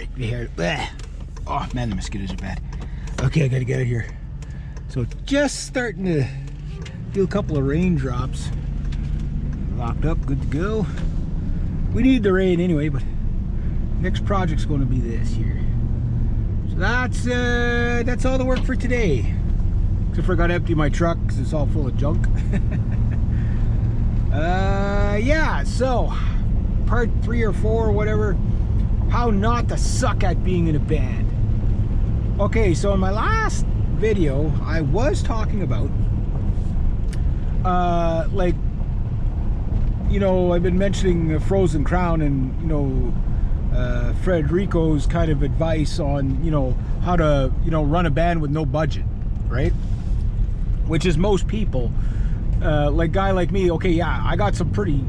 right here. Oh man, the mosquitoes are bad. Okay, I gotta get out of here. So just starting to feel a couple of raindrops. Locked up, good to go. We need the rain anyway, but next project's going to be this here. So that's all the work for today. Except for I gotta empty my truck because it's all full of junk. Yeah, so part 3 or 4 or whatever, how not to suck at being in a band. Okay, so in my last video I was talking about like, you know, I've been mentioning Frozen Crown and, you know, Frederico's kind of advice on, you know, how to, you know, run a band with no budget, right? Which is most people. Like guy like me, okay, yeah, I got some pretty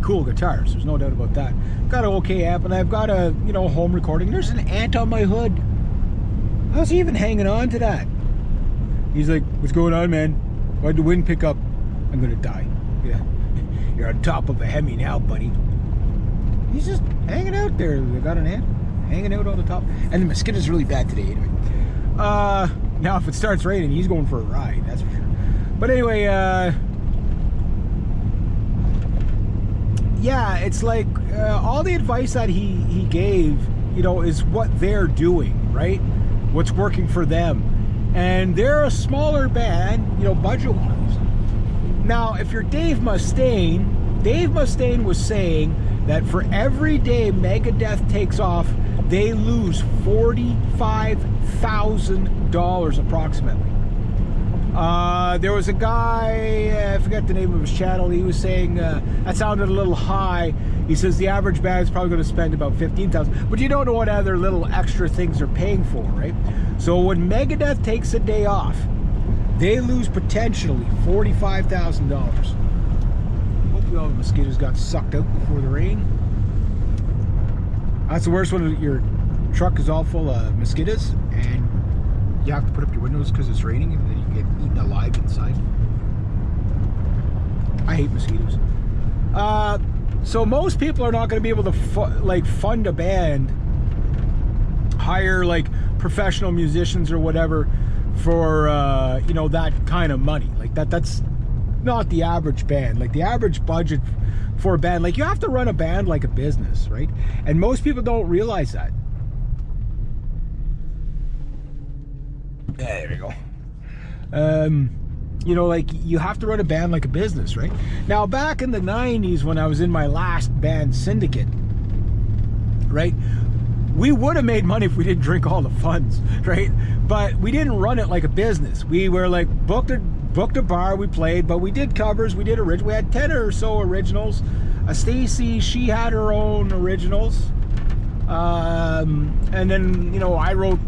cool guitars, there's no doubt about that. Got an okay amp, and I've got a, you know, home recording. There's an ant on my hood. How's he even hanging on to that? He's like, what's going on, man? Why'd the wind pick up? I'm gonna die. Yeah, you're on top of a Hemi now, buddy. He's just hanging out there. They got an ant hanging out on the top, and the mosquitoes really bad today anyway. Now if it starts raining, he's going for a ride, that's for sure. But anyway, yeah, it's like all the advice that he gave, you know, is what they're doing, right? What's working for them. And they're a smaller band, you know, budget-wise. Now, if you're Dave Mustaine was saying that for every day Megadeth takes off, they lose $45,000 approximately. There was a guy, I forget the name of his channel, he was saying that sounded a little high. He says the average band's probably going to spend about $15,000, but you don't know what other little extra things they're paying for, right? So when Megadeth takes a day off, they lose potentially $45,000. Hopefully all the mosquitoes got sucked out before the rain. That's the worst when your truck is all full of mosquitoes and you have to put up your windows because it's raining and then you get eaten alive inside. I hate mosquitoes. So most people are not going to be able to fund a band, hire like professional musicians or whatever for you know, that kind of money. Like that's not the average band. Like the average budget for a band, like you have to run a band like a business, right? And most people don't realize that. There we go. You know, like you have to run a band like a business, right? Now, back in the 90s when I was in my last band, Syndicate, right? We would have made money if we didn't drink all the funds, right? But we didn't run it like a business. We were like booked a bar, we played, but we did covers, we did originals. We had 10 or so originals. Stacy, she had her own originals. And then, you know, I wrote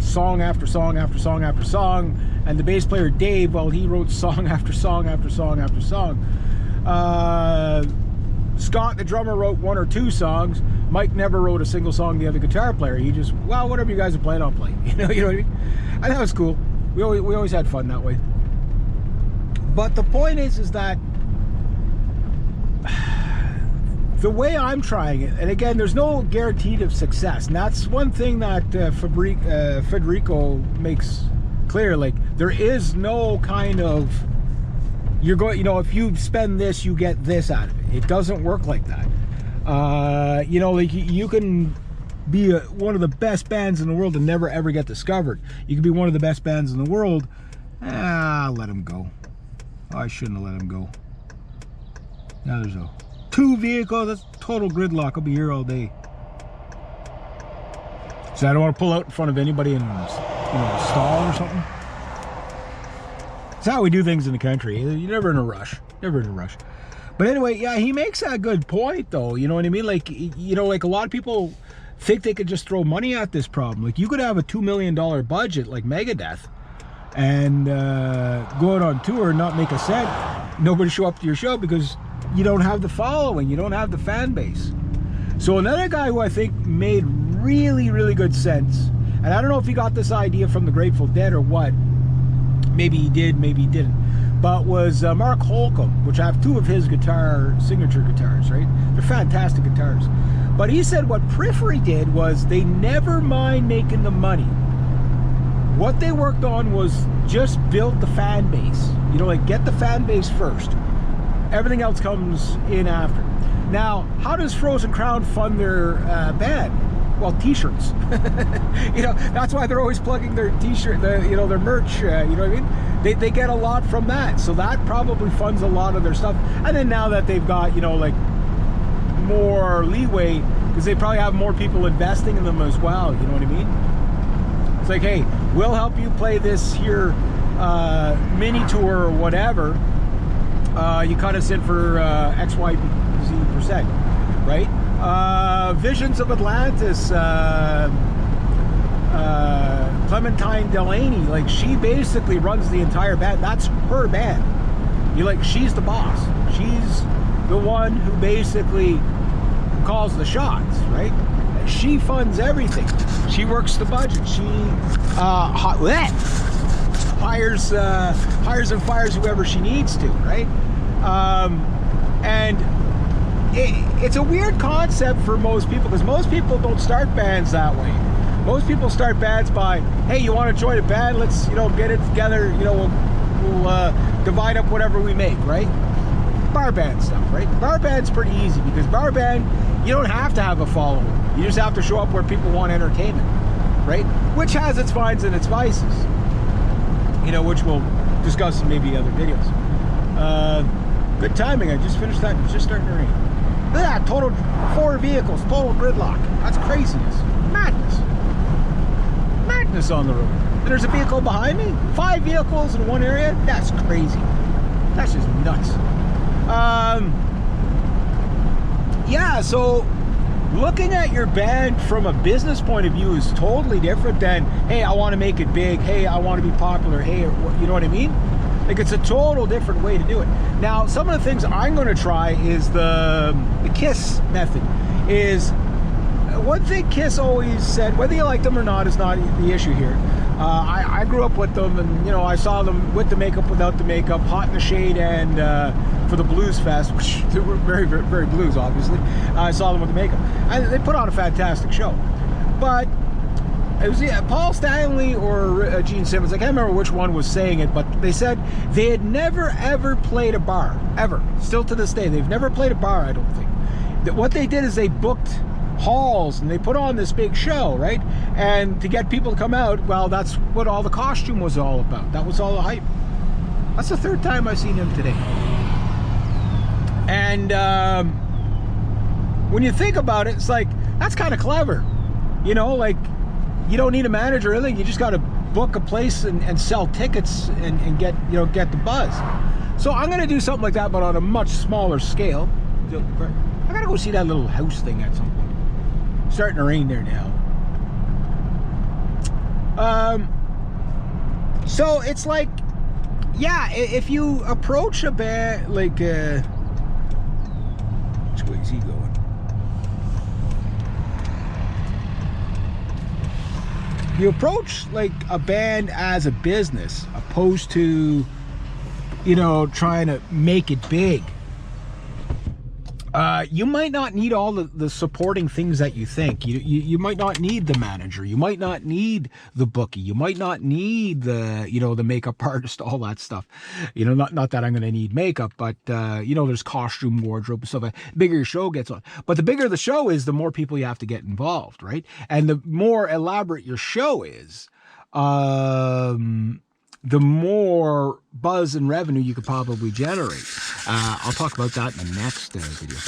song after song after song after song, and the bass player Dave, well, he wrote song after song after song after song. Scott, the drummer, wrote 1 or 2 songs. Mike never wrote a single song. The other guitar player, he just, well, whatever you guys are playing, I'll play. You know what I mean? And that was cool. We always had fun that way. But the point is that the way I'm trying it, and again, there's no guarantee of success, and that's one thing that Federico makes clear. Like, there is no kind of, you're going, you know, if you spend this, you get this out of it. It doesn't work like that. You know, like you can be one of the best bands in the world and never ever get discovered. You can be one of the best bands in the world. Let him go. I shouldn't have let him go. Now there's 2 vehicles. That's total gridlock. I'll be here all day. So I don't want to pull out in front of anybody in, you know, a stall or something. It's how we do things in the country. You're never in a rush. Never in a rush. But anyway, yeah, he makes a good point, though. You know what I mean? Like, you know, like a lot of people think they could just throw money at this problem. Like, you could have a $2 million budget like Megadeth and go out on tour and not make a cent. Nobody show up to your show because you don't have the following. You don't have the fan base. So another guy who I think made really, really good sense, and I don't know if he got this idea from the Grateful Dead or what. Maybe he did, maybe he didn't. But was Mark Holcomb, which I have 2 of his signature guitars, right? They're fantastic guitars. But he said what Periphery did was they never mind making the money. What they worked on was just build the fan base. You know, like get the fan base first. Everything else comes in after. Now, how does Frozen Crown fund their band? Well, t-shirts. You know, that's why they're always plugging their t-shirt, you know, their merch, you know what I mean? They get a lot from that. So that probably funds a lot of their stuff. And then now that they've got, you know, like more leeway, because they probably have more people investing in them as well, you know what I mean? It's like, hey, we'll help you play this here mini tour or whatever. You cut us in for X, Y, Z %, right? Visions of Atlantis, Clementine Delaney, like she basically runs the entire band. That's her band. You like, she's the boss. She's the one who basically calls the shots, right? She funds everything. She works the budget. She hires and fires whoever she needs to, right? And it's a weird concept for most people, because most people don't start bands that way. Most people start bands by, hey, you want to join a band? Let's, you know, get it together. You know, we'll divide up whatever we make, right? Bar band stuff, right? Bar band's pretty easy, because bar band, you don't have to have a following. You just have to show up where people want entertainment, right? Which has its fines and its vices, you know, which we'll discuss in maybe other videos. Good timing. I just finished that. It's just starting to rain. Look at that. Total 4 vehicles. Total gridlock. That's craziness. Madness. Madness on the road. And there's a vehicle behind me. 5 vehicles in one area. That's crazy. That's just nuts. Yeah, so looking at your band from a business point of view is totally different than, hey, I want to make it big. Hey, I want to be popular. Hey, you know what I mean? Like, it's a total different way to do it. Now, some of the things I'm going to try is the KISS method. Is one thing KISS always said, whether you like them or not is not the issue here. I grew up with them, and you know, I saw them with the makeup, without the makeup, Hot in the Shade, and for the Blues Fest, which they were very, very, very blues, obviously. I saw them with the makeup, and they put on a fantastic show. But it was Paul Stanley or Gene Simmons, I can't remember which one was saying it, but they said they had never ever played a bar, ever. Still to this day, they've never played a bar, I don't think. What they did is they booked halls and they put on this big show, right? And to get people to come out, well, that's what all the costume was all about. That was all the hype. That's the 3rd time I've seen him today. And when you think about it, it's like, that's kind of clever. You know, like, you don't need a manager or anything. You just got to book a place and sell tickets and get, you know, get the buzz. So I'm going to do something like that, but on a much smaller scale. I got to go see that little house thing at some point. Starting to rain there now. So it's like, yeah, if you approach a band like, which way is he going? You approach like a band as a business, opposed to, you know, trying to make it big. You might not need all the supporting things that you think. You might not need the manager. You might not need the bookie. You might not need the, you know, the makeup artist, all that stuff. You know, not that I'm going to need makeup, but, you know, there's costume, wardrobe, stuff. The bigger your show gets on. But the bigger the show is, the more people you have to get involved, right? And the more elaborate your show is, the more buzz and revenue you could probably generate. I'll talk about that in the next video.